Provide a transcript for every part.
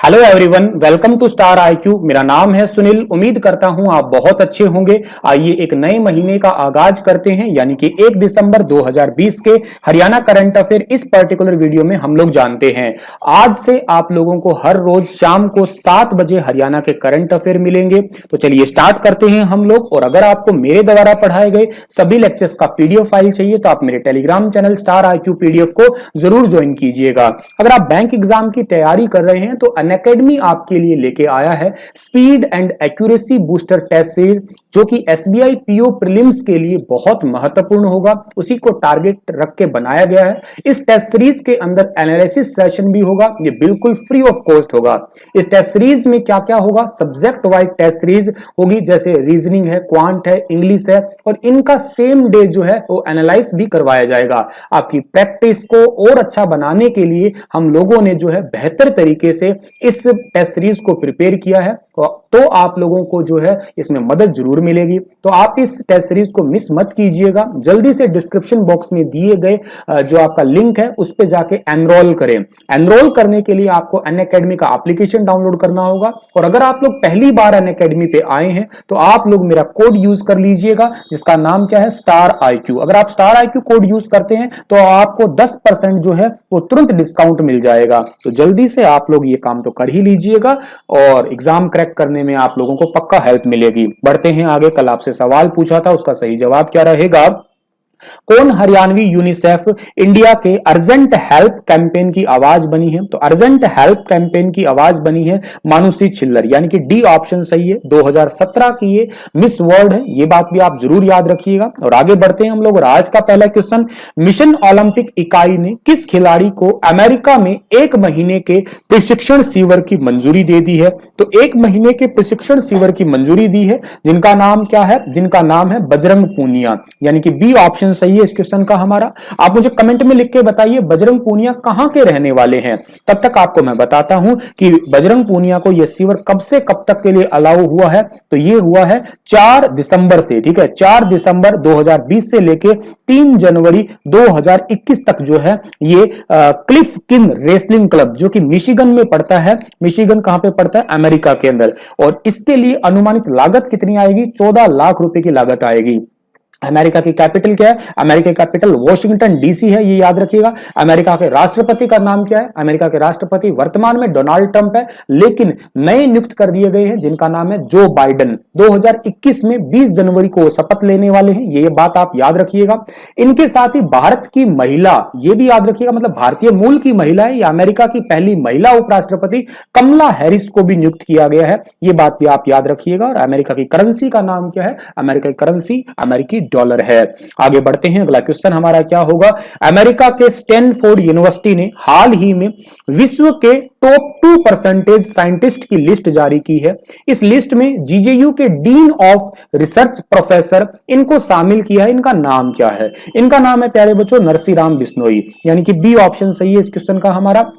Hello everyone, welcome to star IQ. मेरा नाम है सुनील। उम्मीद करता हूं आप बहुत अच्छे होंगे। आइए एक नए महीने का आगाज करते हैं, यानी कि 1 दिसंबर 2020 के हरियाणा करंट अफेयर इस पर्टिकुलर वीडियो में हम लोग जानते हैं। आज से आप लोगों को हर रोज शाम को 7 बजे हरियाणा के करंट अफेयर मिलेंगे। तो चलिए स्टार्ट करते हैं हम लोग। और अगर आपको मेरे द्वारा पढ़ाए गए सभी लेक्चर्स का पीडीएफ फाइल चाहिए तो आप मेरे Telegram channel star IQ PDF को जरूर ज्वाइन कीजिएगा। अगर आप बैंक एग्जाम की तैयारी कर रहे हैं तो अनअकैडमी आपके लिए लेके आया है speed and accuracy booster test series, जो कि एसबीआई पीओ प्रीलिम्स के लिए बहुत महत्वपूर्ण होगा। उसी को टारगेट रख के बनाया गया है। इस टेस्ट सीरीज के अंदर एनालिसिस सेशन भी होगा, ये बिल्कुल फ्री ऑफ कॉस्ट होगा। इस टेस्ट सीरीज में क्या क्या होगा? सब्जेक्ट वाइज टेस्ट सीरीज होगी, जैसे रीजनिंग है, क्वांट है, इंग्लिश है, और इनका सेम डे जो है वो एनालाइज भी करवाया जाएगा। आपकी प्रैक्टिस को और अच्छा बनाने के लिए हम लोगों ने जो है बेहतर तरीके से इस टेस्ट सीरीज को प्रिपेयर किया है, तो आप लोगों को जो है इसमें मदद जरूर मिलेगी। तो आप इस टेस्ट सीरीज को मिस मत कीजिएगा। जल्दी से डिस्क्रिप्शन बॉक्स में दिए गए जो आपका लिंक है उस पे जाके एनरोल करें। एनरोल करने के लिए आपको अनअकैडमी का एप्लीकेशन डाउनलोड करना होगा। और अगर आप लोग पहली बार अनअकैडमी पे आए हैं तो आप लोग मेरा कोड यूज कर लीजिएगा, जिसका नाम क्या है? Star IQ. अगर आप स्टार आईक्यू कोड यूज करते हैं तो आपको 10% जो है वो तुरंत डिस्काउंट मिल जाएगा। तो जल्दी से आप लोग ये काम तो कर ही लीजिएगा और एग्जाम क्रैक करने में आप लोगों को पक्का हेल्प मिलेगी। बढ़ते हैं आगे। कल आपसे सवाल पूछा था, उसका सही जवाब क्या रहेगा? कौन हरियाणवी यूनिसेफ इंडिया के अर्जेंट हेल्प कैंपेन की आवाज बनी है? तो अर्जेंट हेल्प कैंपेन की आवाज बनी है मानुषी छिल्लर, यानी कि डी ऑप्शन सही है। 2017 की ये मिस वर्ल्ड है, ये बात भी आप जरूर याद रखिएगा। और आगे बढ़ते हैं हम लोग। और आज का पहला क्वेश्चन, मिशन ओलंपिक इकाई ने किस खिलाड़ी को अमेरिका में 1 महीने के प्रशिक्षण शिविर की मंजूरी दे दी है? तो 1 महीने के प्रशिक्षण शिविर की मंजूरी दी है, जिनका नाम क्या है? जिनका नाम है बजरंग पूनिया, यानी कि बी ऑप्शन सही है इस क्वेश्चन का हमारा। आप मुझे कमेंट में लिख के बताइए बजरंग पूनिया कहां के रहने वाले हैं। तब तक आपको मैं बताता हूं कि बजरंग पूनिया को यह शिविर कब से कब तक के लिए अलाउ हुआ है। तो यह हुआ है 4 दिसंबर से, ठीक है, 4 दिसंबर 2020 से लेके 3 जनवरी 2021 तक जो है ये क्लिफ किन रेसलिंग क्लब, जो कि मिशिगन में पड़ता है। मिशिगन कहां पे पड़ता है? अमेरिका के अंदर। और इसके लिए अनुमानित लागत कितनी आएगी? 14 लाख रुपए की लागत आएगी। अमेरिका की कैपिटल क्या है? अमेरिका की कैपिटल वॉशिंगटन डीसी है, ये याद रखिएगा। अमेरिका के राष्ट्रपति का नाम क्या है? अमेरिका के राष्ट्रपति वर्तमान में डोनाल्ड ट्रंप है, लेकिन नए नियुक्त कर दिए गए हैं जिनका नाम है जो बाइडेन। 2021 में 20 जनवरी को शपथ लेने वाले हैं, ये बात आप याद रखिएगा। इनके साथ ही भारत की महिला, ये भी याद रखिएगा, मतलब भारतीय मूल की महिला है, या अमेरिका की पहली महिला उपराष्ट्रपति कमला हैरिस को भी नियुक्त किया गया है, ये बात भी आप याद रखिएगा। और अमेरिका की करेंसी का नाम क्या है? अमेरिका की करेंसी अमेरिकी डॉलर है। आगे बढ़ते हैं। अगला क्वेश्चन हमारा क्या होगा? अमेरिका के स्टैनफोर्ड यूनिवर्सिटी ने हाल ही में विश्व के टॉप 2% साइंटिस्ट की लिस्ट जारी की है। इस लिस्ट में जीजेयू के डीन ऑफ रिसर्च प्रोफेसर इनको शामिल किया है। इनका नाम क्या है? इनका नाम है प्यारे बच्चों नरसीराम बिश्नोई, यानी कि बी ऑप्शन सही है इस क्वेश्चन का हमारा।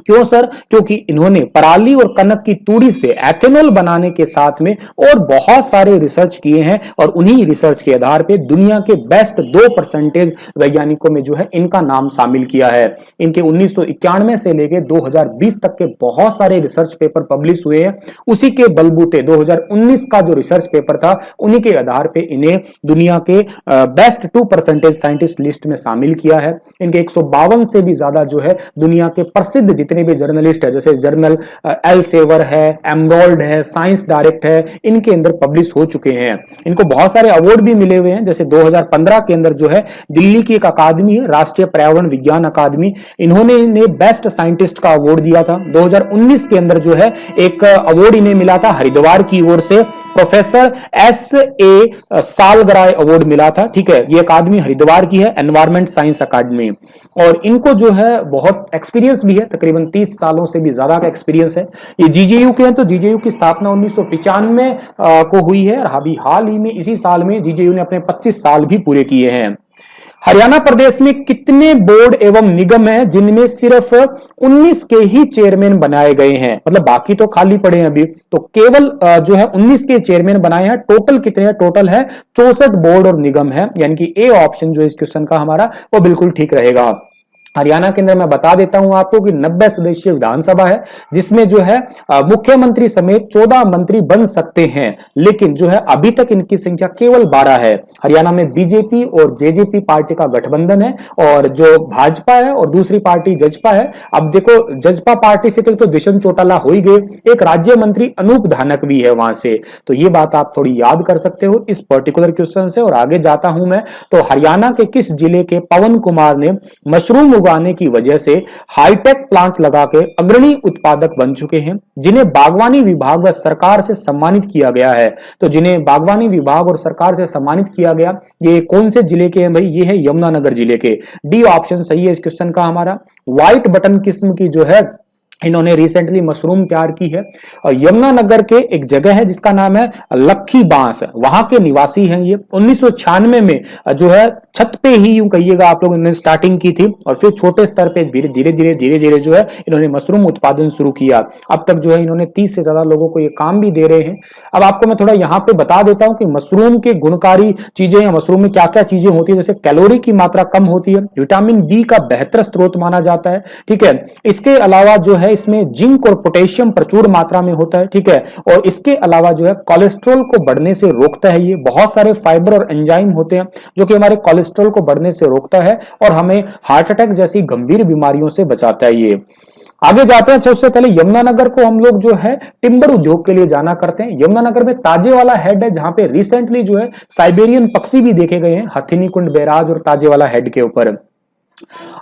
क्यों सर? क्योंकि इन्होंने पराली और कनक की तूड़ी से एथेनॉल बनाने के साथ में और बहुत सारे रिसर्च किए हैं, और उन्हीं रिसर्च के आधार पे दुनिया के बेस्ट 2% वैज्ञानिकों में जो है इनका नाम शामिल किया है। इनके 1991 से लेकर 2020 तक के बहुत सारे रिसर्च पेपर पब्लिश हुए हैं। उसी के बलबूते 2019 का जो रिसर्च पेपर था, उन्हीं के आधार पे इन्हें दुनिया के बेस्ट 2% साइंटिस्ट लिस्ट में शामिल किया है। इनके 152 से भी ज्यादा जो है दुनिया के प्रसिद्ध जितने भी जर्नलिस्ट है, जैसे जर्नल एल सेवर है, एमरोल्ड है, साइंस डायरेक्ट है, इनके अंदर पब्लिश हो चुके हैं। इनको बहुत सारे अवार्ड भी मिले हुए हैं, जैसे 2015 के अंदर जो है दिल्ली की एक अकादमी है, राष्ट्रीय पर्यावरण विज्ञान अकादमी, इन्होंने इन्हें बेस्ट साइंटिस्ट का अवार्ड दिया था। 2019 के अंदर जो है एक अवार्ड इन्हें मिला था हरिद्वार की ओर से, प्रोफेसर S.A. सालगराय अवार्ड मिला था, ठीक है। ये अकादमी हरिद्वार की है, एनवायरमेंट साइंस अकादमी, और इनको जो है बहुत एक्सपीरियंस भी है, तकरीबन 30 सालों से भी ज्यादा का एक्सपीरियंस है। ये जीजेयू के हैं, तो जीजेयू की स्थापना 1995 को हुई है, और अभी हाल ही में इसी साल में जीजेयू ने अपने 25 साल भी पूरे किए हैं। हरियाणा प्रदेश में कितने बोर्ड एवं निगम हैं जिनमें सिर्फ 19 के ही चेयरमैन बनाए गए हैं? मतलब बाकी तो खाली पड़े हैं अभी, तो केवल जो है 19 के चेयरमैन बनाए हैं। टोटल कितने हैं? टोटल है 64 बोर्ड और निगम है, यानी कि ए ऑप्शन जो इस क्वेश्चन का हमारा वो बिल्कुल ठीक रहेगा। हरियाणा के अंदर मैं बता देता हूं आपको कि 90 सदस्यीय विधानसभा है, जिसमें जो है मुख्यमंत्री समेत 14 मंत्री बन सकते हैं, लेकिन जो है अभी तक इनकी संख्या केवल 12 है। हरियाणा में बीजेपी और जेजेपी पार्टी का गठबंधन है, और जो भाजपा है और दूसरी पार्टी जजपा है। अब देखो, जजपा पार्टी से तो दुष्यंत चौटाला हो ही गए, एक राज्य मंत्री अनूप धानक भी है वहां से, तो ये बात आप थोड़ी याद कर सकते हो इस पर्टिकुलर क्वेश्चन से। और आगे जाता हूं मैं, तो हरियाणा के किस जिले के पवन कुमार ने मशरूम उगाने की वजह से हाईटेक प्लांट लगा के अग्रणी उत्पादक बन चुके हैं, जिन्हें बागवानी विभाग व सरकार से सम्मानित किया गया है। तो जिन्हें बागवानी विभाग और सरकार से सम्मानित किया गया, ये कौन से जिले के हैं भाई? ये है यमुनानगर जिले के। डी ऑप्शन सही है इस क्वेश्चन का हमारा। व्हाइट बटन किस्म की जो है इन्होंने रिसेंटली मशरूम तैयार की है, और यमुनानगर के एक जगह है जिसका नाम है लखी बांस, वहां के निवासी हैं ये। 1996 में जो है छत पे ही यूं कहिएगा आप लोग इन्होंने स्टार्टिंग की थी, और फिर छोटे स्तर पे धीरे धीरे जो है इन्होंने मशरूम उत्पादन शुरू किया। अब तक जो है इन्होंने 30 से ज्यादा लोगों को ये काम भी दे रहे हैं। अब आपको मैं थोड़ा यहाँ पे बता देता हूं कि मशरूम के गुणकारी चीजें या मशरूम में क्या क्या चीजें होती है। जैसे कैलोरी की मात्रा कम होती है, विटामिन बी का बेहतर स्रोत माना जाता है, ठीक है। इसके अलावा जो है इसमें जिंक और पोटेशियम प्रचुर मात्रा में होता है, ठीक है। और इसके अलावा जो है कोलेस्ट्रॉल को बढ़ने से रोकता है। ये बहुत सारे फाइबर और एंजाइम होते हैं जो कि हमारे कोलेस्ट्रॉल को बढ़ने से रोकता है और हमें हार्ट अटैक जैसी गंभीर बीमारियों से बचाता है ये। आगे जाते हैं। अच्छा, उससे पहले यमुनानगर को हम लोग जो है टिम्बर उद्योग के लिए जाना करते हैं। यमुनानगर में ताजेवाला हेड है, जहां पे रिसेंटली जो है साइबेरियन पक्षी भी देखे गए हैं, हथिनी कुंड बैराज और ताजेवाला हेड के ऊपर।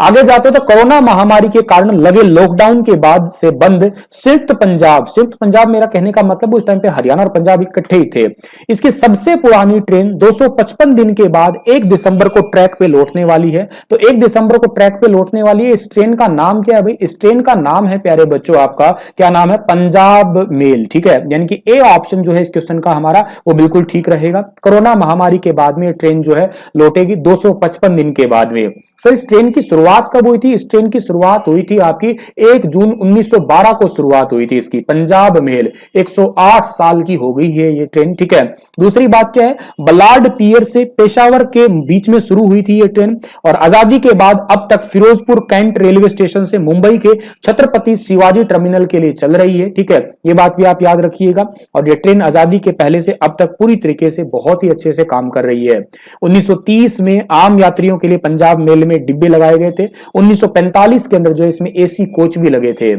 आगे जाते तो कोरोना महामारी के कारण लगे लॉकडाउन के बाद से बंद संयुक्त पंजाब मेरा कहने का मतलब उस टाइम पे हरियाणा और पंजाब इकट्ठे ही थे। इसकी सबसे पुरानी ट्रेन 255 दिन के बाद 1 दिसंबर को ट्रैक पे लौटने वाली है। तो 1 दिसंबर को ट्रैक पे लौटने वाली है। इस ट्रेन का नाम क्या है भाई? इस ट्रेन का नाम है प्यारे बच्चों, आपका क्या नाम है? पंजाब मेल, ठीक है। यानी कि ए ऑप्शन जो है इस क्वेश्चन का हमारा वो बिल्कुल ठीक रहेगा। कोरोना महामारी के बाद में ट्रेन जो है लौटेगी 255 दिन के बाद में। सर, इस ट्रेन की शुरुआत कब हुई थी? इस ट्रेन की शुरुआत हुई थी आपकी 1 जून 1912 को शुरुआत हुई थी इसकी। पंजाब मेल 108 साल की हो गई है ये ट्रेन, ठीक है। दूसरी बात क्या है? बलार्ड पियर से पेशावर के बीच में शुरू हुई थी ये ट्रेन, और आजादी के बाद अब तक फिरोजपुर कैंट रेलवे स्टेशन से मुंबई के छत्रपति शिवाजी टर्मिनल के लिए चल रही है, ठीक है। ये बात भी आप याद रखिएगा। और ये ट्रेन आजादी के पहले से अब तक पूरी तरीके से बहुत ही अच्छे से काम कर रही है। 1930 में आम यात्रियों के लिए पंजाब मेल में डिब्बे लगाए गए थे। 1945 के अंदर जो है इसमें एसी कोच भी लगे थे।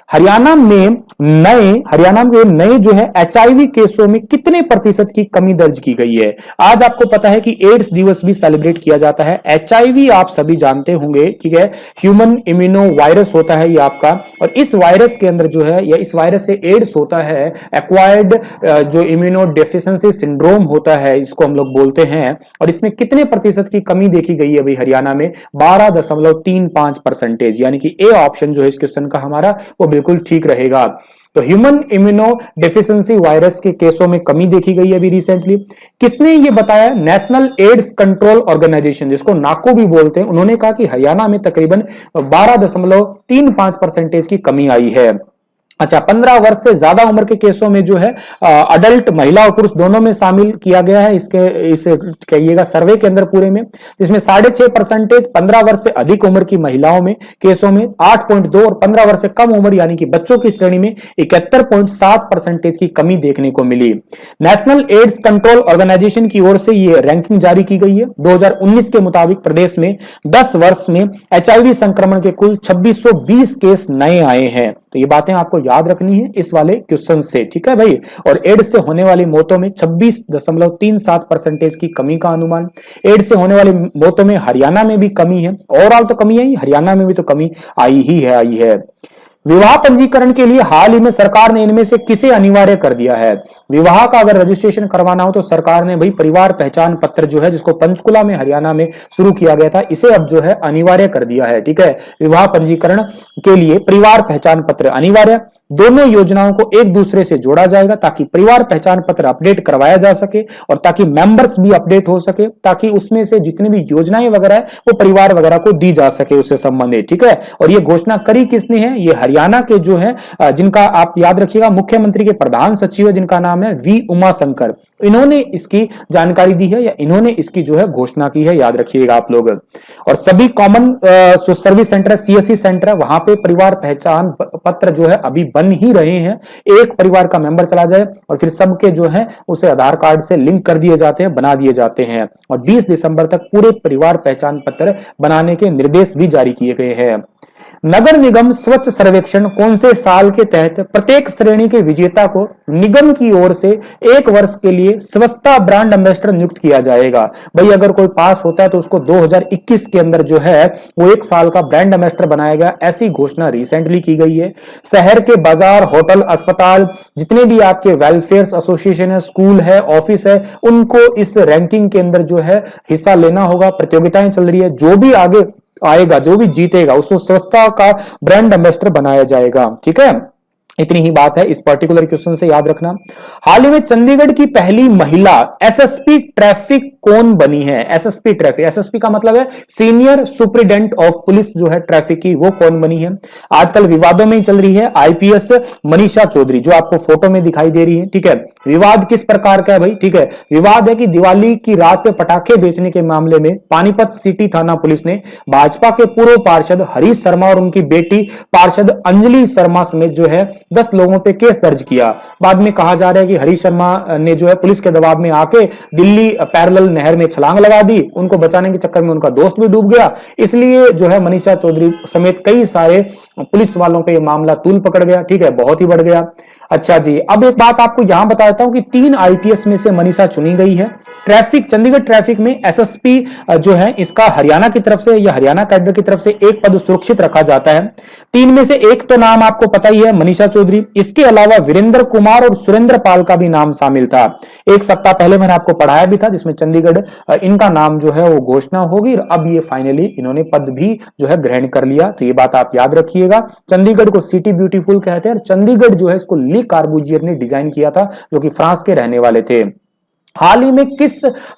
हरियाणा में नए जो है एचआईवी केसों में कितने प्रतिशत की कमी दर्ज की गई है? आज आपको पता है कि एड्स दिवस भी सेलिब्रेट किया जाता है। एचआईवी आप सभी जानते होंगे, ठीक है, ह्यूमन इम्यूनो वायरस होता है ये आपका, और इस वायरस के अंदर जो है या इस वायरस से एड्स होता है, एक्वायर्ड जो इम्यूनो डेफिशिएंसी सिंड्रोम होता है इसको हम लोग बोलते हैं। और इसमें कितने प्रतिशत की कमी देखी गई है भाई हरियाणा में? 12.35%, यानी कि ए ऑप्शन जो है इस क्वेश्चन का हमारा वो बिल्कुल ठीक रहेगा। तो ह्यूमन इम्यूनो डेफिशिएंसी वायरस के केसों में कमी देखी गई है अभी रिसेंटली। किसने ये बताया? नेशनल एड्स कंट्रोल ऑर्गेनाइजेशन, जिसको नाको भी बोलते हैं, उन्होंने कहा कि हरियाणा में तकरीबन 12.35% की कमी आई है। अच्छा, 15 वर्ष से ज्यादा उम्र के केसों में जो है अडल्ट महिला और पुरुष दोनों में शामिल किया गया है इस कहिएगा सर्वे के अंदर पूरे में, जिसमें 6.5% 15 वर्ष से अधिक उम्र की महिलाओं में केसों में 8.2 और 15 वर्ष से कम उम्र यानी कि बच्चों की श्रेणी में 71.7% की कमी देखने को मिली। नेशनल एड्स कंट्रोल ऑर्गेनाइजेशन की ओर से यह रैंकिंग जारी की गई है। 2019 के मुताबिक प्रदेश में 10 वर्ष में एचआईवी संक्रमण के कुल 2620 केस नए आए हैं। तो ये बातें आपको याद रखनी है इस वाले क्वेश्चन से, ठीक है भाई। और एड्स से होने वाली मौतों में 26.37% की कमी का अनुमान। एड्स से होने वाली मौतों में हरियाणा में भी कमी है, ओवरऑल तो कमी है, हरियाणा में भी तो कमी आई है। विवाह पंजीकरण के लिए हाल ही में सरकार ने इनमें से किसे अनिवार्य कर दिया है? विवाह का अगर रजिस्ट्रेशन करवाना हो तो सरकार ने भाई परिवार पहचान पत्र जो है, जिसको पंचकुला में हरियाणा में शुरू किया गया था, इसे अब जो है अनिवार्य कर दिया है, ठीक है। विवाह पंजीकरण के लिए परिवार पहचान पत्र अनिवार्य। दोनों योजनाओं को एक दूसरे से जोड़ा जाएगा ताकि परिवार पहचान पत्र अपडेट करवाया जा सके और ताकि मेंबर्स भी अपडेट हो सके, ताकि उसमें से जितनी भी योजनाएं वगैरह है वो परिवार वगैरह को दी जा सके उससे संबंधित। ठीक है, और ये घोषणा करी किसने है? ये हरियाणा के जो है जिनका आप याद रखिएगा मुख्यमंत्री के प्रधान सचिव है जिनका नाम है वी उमाशंकर, इन्होंने इसकी जानकारी दी है या इन्होंने इसकी जो है घोषणा की है, याद रखिएगा आप लोग। और सभी कॉमन जो सर्विस सेंटर है, सीएससी सेंटर है, वहां पे परिवार पहचान पत्र जो है अभी बन ही रहे हैं। एक परिवार का मेंबर चला जाए और फिर सबके जो है उसे आधार कार्ड से लिंक कर दिए जाते हैं, बना दिए जाते हैं और 20 दिसंबर तक पूरे परिवार पहचान पत्र बनाने के निर्देश भी जारी किए गए हैं। नगर निगम स्वच्छ सर्वेक्षण कौन से साल के तहत प्रत्येक श्रेणी के विजेता को निगम की ओर से 1 वर्ष के लिए स्वच्छता ब्रांड एम्बेसडर नियुक्त किया जाएगा। भाई अगर कोई पास होता है तो उसको 2021 के अंदर जो है वो 1 साल का ब्रांड एम्बेसडर बनाया गया, ऐसी घोषणा रिसेंटली की गई है। शहर के बाजार, होटल, अस्पताल, जितने भी आपके वेलफेयर एसोसिएशन है, स्कूल है, ऑफिस है, उनको इस रैंकिंग के अंदर जो है हिस्सा लेना होगा। प्रतियोगिताएं चल रही है, जो भी आगे आएगा, जो भी जीतेगा उसको स्वच्छता का ब्रांड एम्बेसडर बनाया जाएगा। ठीक है, इतनी ही बात है इस पर्टिकुलर क्वेश्चन से, याद रखना। हाल ही में चंडीगढ़ की पहली महिला एसएसपी ट्रैफिक कौन बनी है? एसएसपी ट्रैफिक, एसएसपी का मतलब है सीनियर सुपरिटेंडेंट ऑफ पुलिस जो है ट्रैफिक की, वो कौन बनी है? आजकल विवादों में ही चल रही है आईपीएस मनीषा चौधरी, जो आपको फोटो में दिखाई दे रही है। ठीक है, विवाद किस प्रकार का है भाई? ठीक है, विवाद है कि दिवाली की रात पे पटाखे बेचने के मामले में पानीपत सिटी थाना पुलिस ने भाजपा के पूर्व पार्षद हरीश शर्मा और उनकी बेटी पार्षद अंजलि शर्मा समेत जो है 10 लोगों पे केस दर्ज किया। बाद में कहा जा रहा है कि हरीश शर्मा ने जो है पुलिस के दबाव में आके दिल्ली पैरेलल नहर में छलांग लगा दी, उनको बचाने के चक्कर में उनका दोस्त भी डूब गया, इसलिए जो है मनीषा चौधरी समेत कई सारे पुलिस वालों पे मामला तूल पकड़ गया। ठीक है, बहुत ही बढ़ गया। अच्छा जी, अब एक बात आपको यहां बताता हूं कि 3 आईपीएस में से मनीषा चुनी गई है। ट्रैफिक, चंडीगढ़ ट्रैफिक में एसएसपी जो है इसका हरियाणा की तरफ से या हरियाणा कैडर की तरफ से एक पद सुरक्षित रखा जाता है। 3 में से एक तो नाम आपको पता ही है, मनीषा चौधरी। इसके अलावा वीरेंद्र कुमार और सुरेंद्र पाल का भी नाम शामिल था। एक सप्ताह पहले मैंने आपको पढ़ाया भी था, जिसमें चंडीगढ़ इनका नाम जो है वो घोषणा होगी। अब ये फाइनली इन्होंने पद भी जो है ग्रहण कर लिया, तो ये बात आप याद रखिएगा। चंडीगढ़ को सिटी ब्यूटीफुल कहते हैं। चंडीगढ़ जो है इसको ली कार्बूजियर ने डिजाइन किया था, जो कि फ्रांस के रहने वाले थे। हाल ही में किस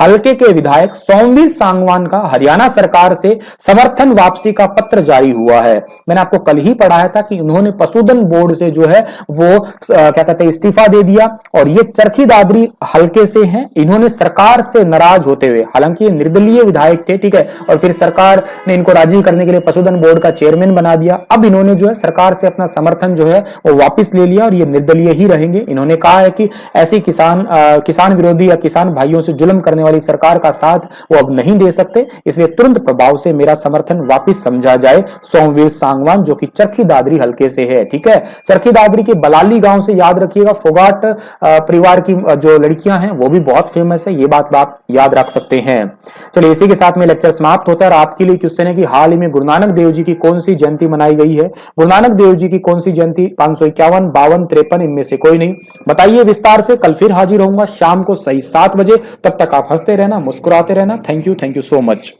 हलके के विधायक सोमवीर सांगवान का हरियाणा सरकार से समर्थन वापसी का पत्र जारी हुआ है? मैंने आपको कल ही पढ़ाया था कि उन्होंने पशुधन बोर्ड से जो है वो क्या कहते हैं इस्तीफा दे दिया और ये चरखी दादरी हलके से हैं। इन्होंने सरकार से नाराज होते हुए, हालांकि ये निर्दलीय विधायक थे, ठीक है, और फिर सरकार ने इनको राजी करने के लिए पशुधन बोर्ड का चेयरमैन बना दिया। अब इन्होंने जो है सरकार से अपना समर्थन जो है वो वापिस ले लिया और ये निर्दलीय ही रहेंगे। इन्होंने कहा है कि ऐसी किसान विरोधी या किसान भाइयों से जुल्म करने वाली सरकार का साथ वो अब नहीं दे सकते, इसलिए तुरंत प्रभाव से मेरा समर्थन वापस समझा जाए। सोमवीर सांगवान जो कि चरखी दादरी हलके से है। ठीक है, चरखी दादरी के बलाली गांव से, याद रखिएगा, फोगाट परिवार की जो लड़कियां हैं वो भी बहुत फेमस है, ये बात आप याद रख सकते हैं। चलिए, इसी के साथ में लेक्चर समाप्त होता है और आपके लिए क्वेश्चन है कि हाल ही में गुरु नानक देव जी की कौन सी जयंती मनाई गई है? गुरु नानक देव जी की कौन सी जयंती? 551, 52, 53 इनमें से कोई नहीं? बताइए विस्तार से। कल फिर हाजिर होऊंगा शाम को सही 7 बजे। तब तक आप हंसते रहना, मुस्कुराते रहना। Thank you so much.